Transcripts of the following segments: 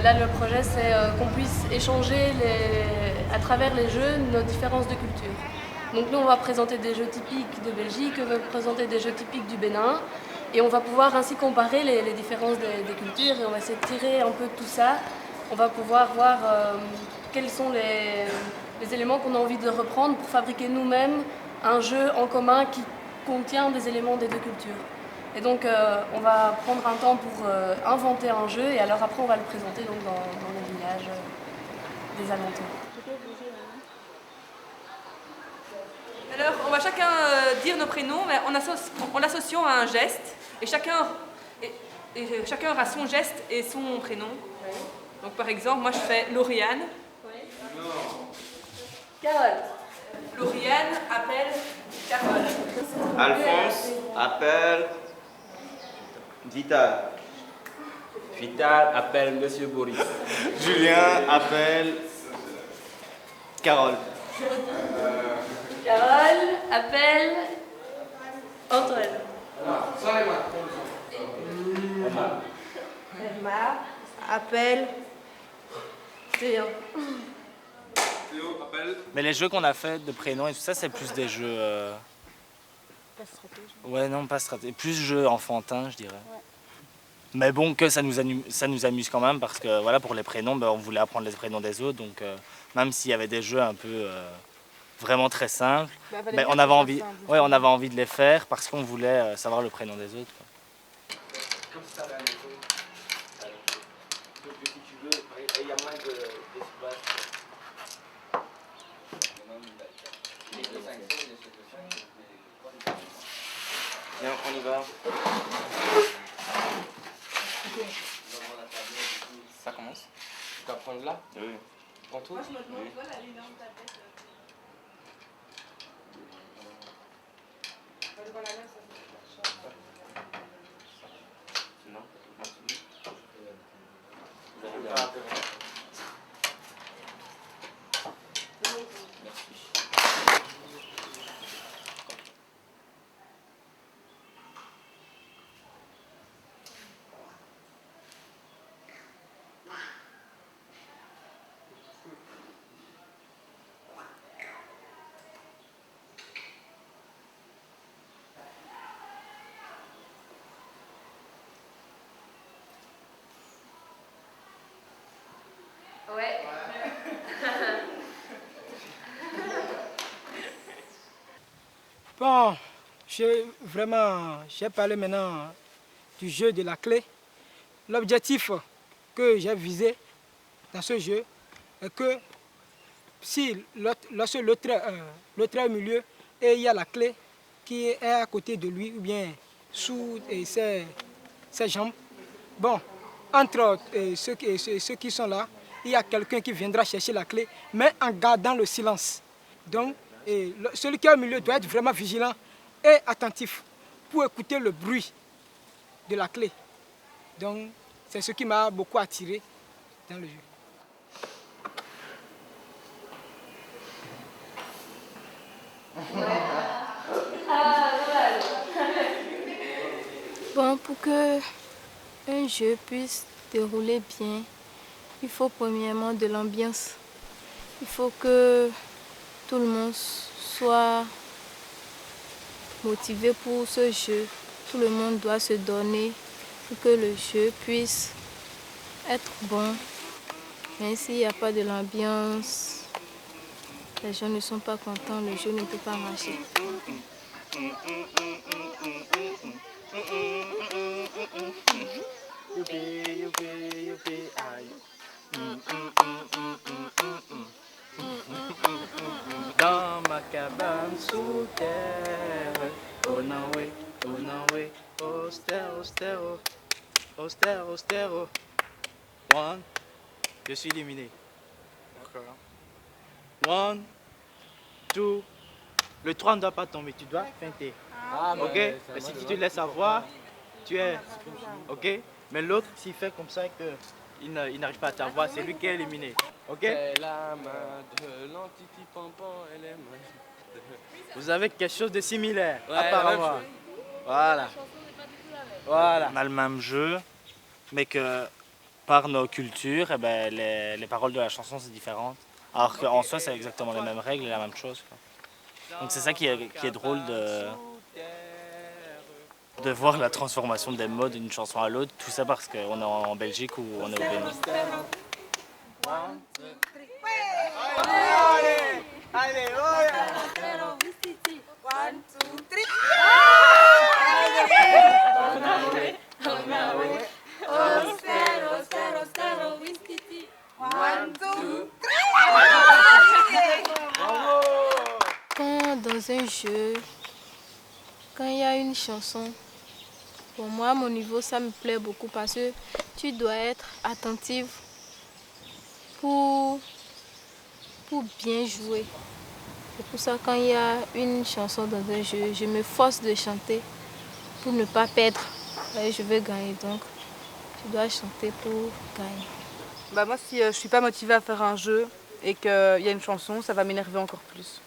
là, le projet, c'est qu'on puisse échanger à travers les jeux nos différences de culture. Donc nous, on va présenter des jeux typiques de Belgique, on va présenter des jeux typiques du Bénin, et on va pouvoir ainsi comparer les différences des cultures, et on va essayer de tirer un peu de tout ça. On va pouvoir voir quels sont les éléments qu'on a envie de reprendre pour fabriquer nous-mêmes un jeu en commun qui contient des éléments des deux cultures. Et donc on va prendre un temps pour inventer un jeu, et alors après on va le présenter donc, dans les villages des alentours. Alors, on va chacun dire nos prénoms en l'associant à un geste, et chacun aura son geste et son prénom. Oui. Donc, par exemple, moi je fais Lauriane. Oui. Carole. Lauriane appelle Carole. Alphonse appelle Vital. Vital appelle Monsieur Boris. Julien appelle Carole. Carole appelle Antoine. Emma appelle Théo. Mais les jeux qu'on a fait de prénoms et tout ça, c'est plus des jeux... Pas stratégique. Ouais, non, pas stratégique. Plus jeux enfantins, je dirais. Ouais. Mais bon, que ça nous amuse quand même, parce que voilà, pour les prénoms, on voulait apprendre les prénoms des autres. Donc même s'il y avait des jeux un peu vraiment très simples, on avait envie de les faire parce qu'on voulait savoir le prénom des autres, quoi. Comme ça, là, si tu veux, il y a moins d'espace. Viens, on y va. Ça commence. Tu vas prendre là? Oui. Tu prends tout? Moi, je me demande, tu vois, la ligne en tablette. Non. Ouais. Bon, j'ai parlé maintenant du jeu de la clé. L'objectif que j'ai visé dans ce jeu est que si lorsque l'autre est au milieu et il y a la clé qui est à côté de lui ou bien sous ses jambes, bon, entre ceux qui sont là, il y a quelqu'un qui viendra chercher la clé, mais en gardant le silence. Donc, celui qui est au milieu doit être vraiment vigilant et attentif pour écouter le bruit de la clé. Donc, c'est ce qui m'a beaucoup attiré dans le jeu. Bon, pour que un jeu puisse dérouler bien, il faut premièrement de l'ambiance. Il faut que tout le monde soit motivé pour ce jeu. Tout le monde doit se donner pour que le jeu puisse être bon. Mais s'il n'y a pas de l'ambiance, les gens ne sont pas contents, le jeu ne peut pas marcher. Dans ma cabane sous terre, oh Naoué, austère, austère, austère. One, je suis éliminé. D'accord. One, two. Le 3 ne doit pas tomber, tu dois feinter. Ok? Mais si tu te laisses avoir, tu es. Ok? Mais l'autre, s'il fait comme ça et qu'il n'arrive pas à t'avoir, c'est lui qui est éliminé. Ok? C'est la main de l'antiti-pampan, elle est main. Vous avez quelque chose de similaire, Ouais, apparemment. même Voilà. Voilà. On a le même jeu, mais que par nos cultures, eh ben, les paroles de la chanson c'est différent. Alors qu'en soi c'est exactement les mêmes règles et la même chose, quoi. Donc c'est ça qui est drôle de voir la transformation des mots d'une chanson à l'autre, tout ça parce qu'on est en Belgique ou on est au Bénin. Quand dans un jeu, quand il y a une chanson, pour moi, à mon niveau, ça me plaît beaucoup parce que tu dois être attentive pour bien jouer. C'est pour ça quand il y a une chanson dans un jeu, je me force de chanter pour ne pas perdre. Et je veux gagner, donc je dois chanter pour gagner. Bah moi, si je suis pas motivée à faire un jeu et qu'il y a une chanson, ça va m'énerver encore plus.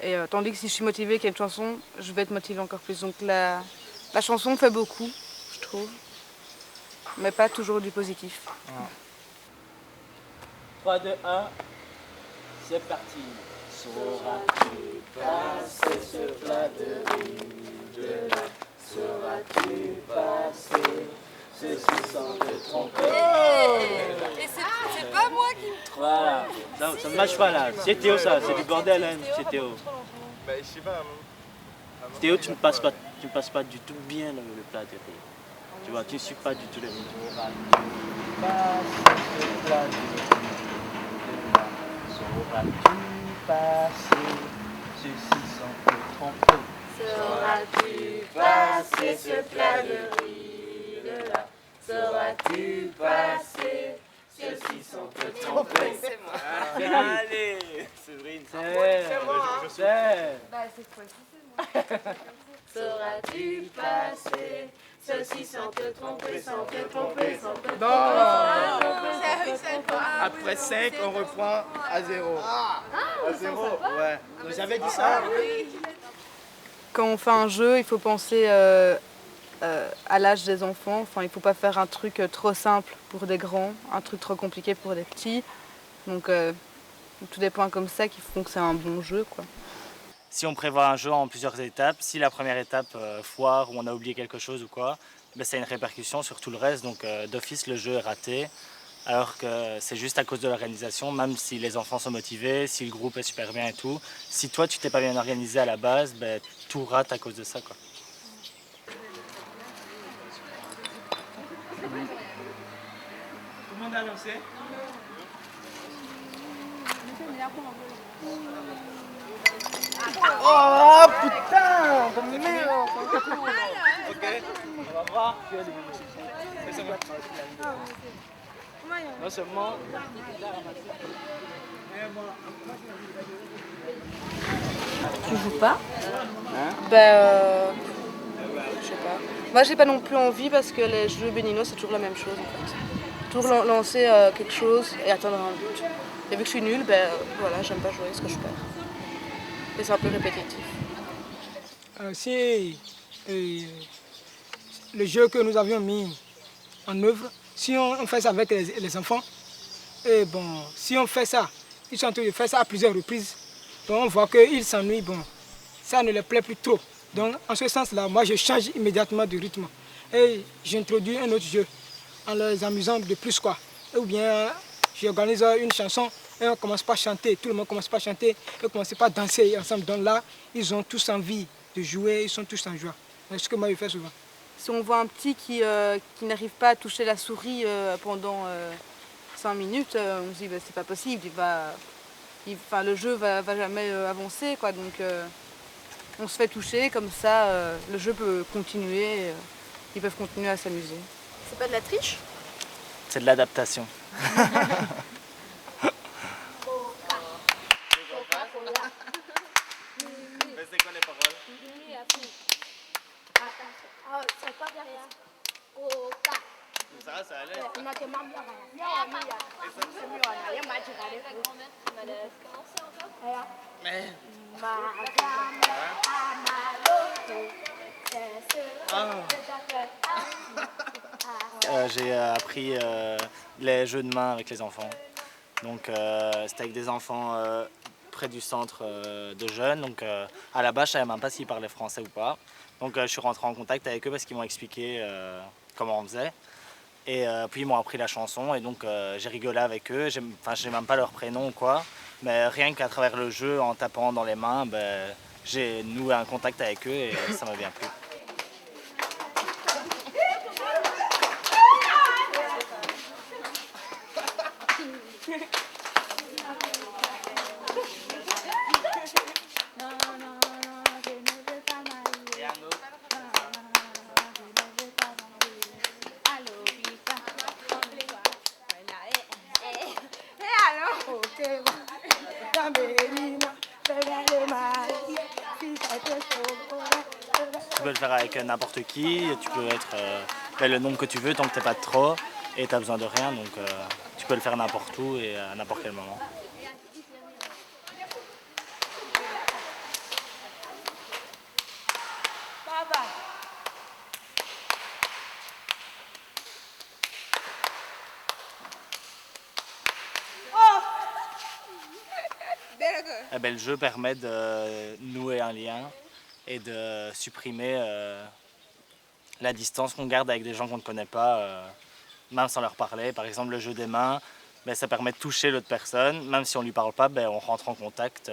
Et tandis que si je suis motivée et qu'il y a une chanson, je vais être motivée encore plus. Donc la chanson fait beaucoup, je trouve, mais pas toujours du positif. 3, 2, 1, c'est parti. Sauras-tu passer ce plat de riz là? Sauras-tu passer ceci sans te tromper? Et c'est pas moi qui me trompe. Voilà, non, ça ne marche pas là. C'est Théo ça, c'est du bordel, hein. C'est Théo. Bah, je sais pas. Théo, tu ne passes pas du tout bien le plat de riz. Tu vois, tu ne suis pas du tout le rythme. Sauras-tu passer ce plat de riz là? Sauras-tu passer ceci sans te tromper? Sauras-tu passer ce plat de riz là? Sauras-tu passer ceci sans te tromper? C'est moi. Allez, Séverine, c'est moi. Bah cette fois-ci c'est moi. Sauras-tu passer ceci sans te tromper, sans te tromper, sans te tromper? Après 5, on reprend à 0. À 0, ouais. Donc j'avais dit ça. Quand on fait un jeu, il faut penser à l'âge des enfants. Enfin, il ne faut pas faire un truc trop simple pour des grands, un truc trop compliqué pour des petits. Donc, tous des points comme ça qui font que c'est un bon jeu, quoi. Si on prévoit un jeu en plusieurs étapes, si la première étape foire ou on a oublié quelque chose ou quoi, ben, ça a une répercussion sur tout le reste, donc d'office le jeu est raté. Alors que c'est juste à cause de l'organisation, même si les enfants sont motivés, si le groupe est super bien et tout, si toi tu t'es pas bien organisé à la base, ben, tout rate à cause de ça, quoi. Tout le monde a lancé? Oh putain! Comme merde! Ok, on va voir. Non seulement. Tu joues pas? Hein? Je sais pas. Moi, j'ai pas non plus envie parce que les jeux béninois, c'est toujours la même chose en fait. Toujours lancer quelque chose et attendre un but. Et vu que je suis nulle, voilà, j'aime pas jouer ce que je perds. Et c'est un peu répétitif. Si le jeu que nous avions mis en œuvre, si on fait ça avec les enfants, et bon, si on fait ça, ils sont en train de faire ça à plusieurs reprises, donc on voit qu'ils s'ennuient, bon, ça ne les plaît plus trop. Donc en ce sens-là, moi je change immédiatement de rythme et j'introduis un autre jeu en les amusant de plus, quoi. Ou bien j'organise une chanson et on commence pas à chanter, tout le monde commence pas à chanter, et on commence pas à danser ensemble. Donc là, ils ont tous envie de jouer, ils sont tous en joie. C'est ce que moi je fais souvent. Si on voit un petit qui n'arrive pas à toucher la souris pendant 5 minutes, on se dit c'est pas possible, le jeu va jamais avancer, quoi. Donc on se fait toucher, comme ça le jeu peut continuer, ils peuvent continuer à s'amuser. C'est pas de la triche? C'est de l'adaptation. C'est quoi les paroles? C'est pas derrière. Coca. Ça allait. Non, t'es maman. j'ai appris les jeux de main avec les enfants. Donc c'était avec des enfants près du centre de jeunes. Donc à la base, je ne savais même pas s'ils parlaient français ou pas. Donc je suis rentré en contact avec eux parce qu'ils m'ont expliqué comment on faisait. Et puis ils m'ont appris la chanson et donc j'ai rigolé avec eux. Enfin, je n'ai même pas leur prénom ou quoi. Mais rien qu'à travers le jeu, en tapant dans les mains, j'ai noué un contact avec eux et ça m'a bien plu. Tu peux le faire avec n'importe qui, tu peux être le nombre que tu veux tant que tu n'es pas de trop et tu n'as besoin de rien, donc tu peux le faire n'importe où et à n'importe quel moment. Le jeu permet de nouer un lien et de supprimer la distance qu'on garde avec des gens qu'on ne connaît pas, même sans leur parler. Par exemple, le jeu des mains, ça permet de toucher l'autre personne, même si on ne lui parle pas, on rentre en contact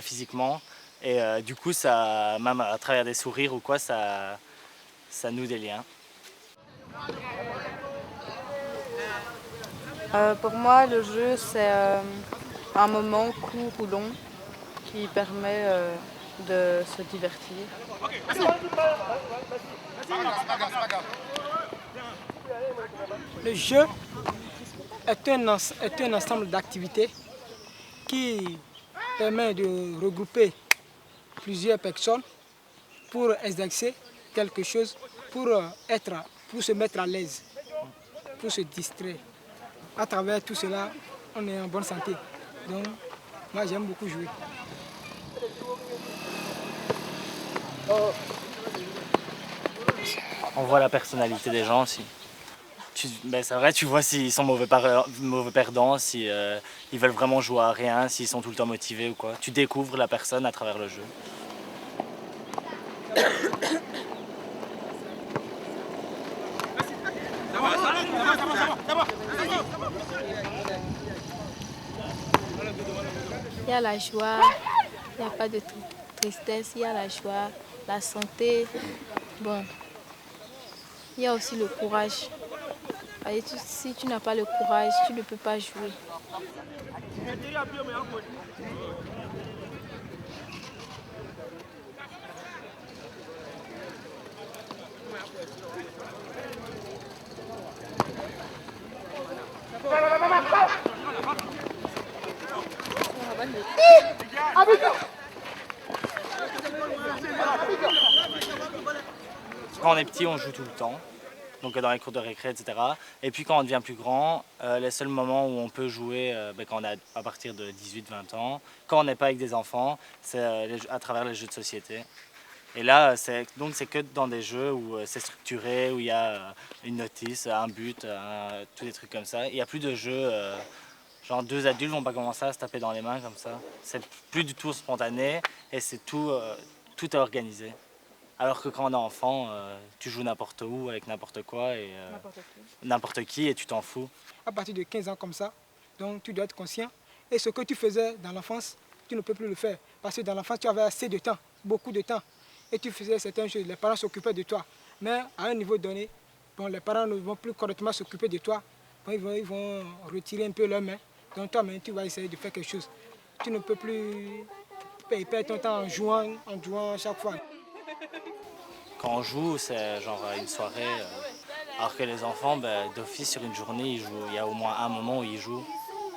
physiquement. Et du coup, ça, même à travers des sourires ou quoi, ça noue des liens. Pour moi, le jeu, c'est un moment court ou long qui permet de se divertir. Le jeu est un ensemble d'activités qui permet de regrouper plusieurs personnes pour exercer quelque chose, pour se mettre à l'aise, pour se distraire. À travers tout cela, on est en bonne santé. Donc, moi, j'aime beaucoup jouer. On voit la personnalité des gens aussi. C'est vrai, tu vois s'ils sont mauvais perdants, si ils veulent vraiment jouer à rien, s'ils sont tout le temps motivés ou quoi. Tu découvres la personne à travers le jeu. Il y a la joie, il n'y a pas de tristesse, il y a la joie, la santé. Bon, il y a aussi le courage. Si tu n'as pas le courage, tu ne peux pas jouer. Quand on est petit, on joue tout le temps, donc dans les cours de récré, etc. Et puis quand on devient plus grand, les seuls moments où on peut jouer, quand on a à partir de 18-20 ans, quand on n'est pas avec des enfants, c'est à travers les jeux de société. Et là, c'est que dans des jeux où c'est structuré, où il y a une notice, un but, tous des trucs comme ça. Il n'y a plus de jeux, genre deux adultes vont pas commencer à se taper dans les mains comme ça. C'est plus du tout spontané et c'est tout est organisé. Alors que quand on est enfant, tu joues n'importe où, avec n'importe quoi, et n'importe qui, et tu t'en fous. À partir de 15 ans comme ça, donc tu dois être conscient. Et ce que tu faisais dans l'enfance, tu ne peux plus le faire. Parce que dans l'enfance, tu avais assez de temps, beaucoup de temps. Et tu faisais certaines choses, les parents s'occupaient de toi. Mais à un niveau donné, les parents ne vont plus correctement s'occuper de toi. Ils vont retirer un peu leurs mains. Donc toi-même, tu vas essayer de faire quelque chose. Tu ne peux plus perdre ton temps en jouant à chaque fois. Quand on joue, c'est genre une soirée. Alors que les enfants, d'office, sur une journée, ils jouent. Il y a au moins un moment où ils jouent.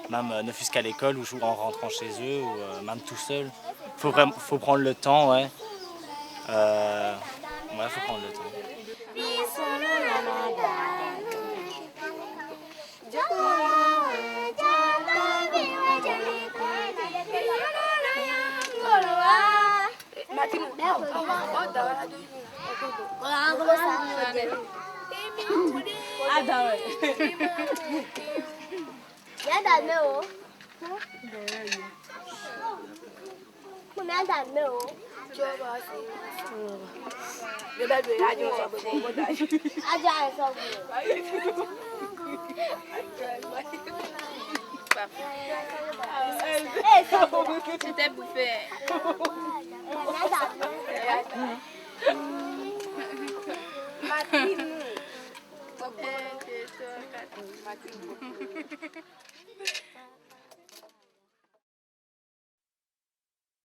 Même ne fût-ce qu'à l'école, ou en rentrant chez eux, ou même tout seul. Faut prendre le temps, ouais. Faut prendre le temps. C'était pour faire.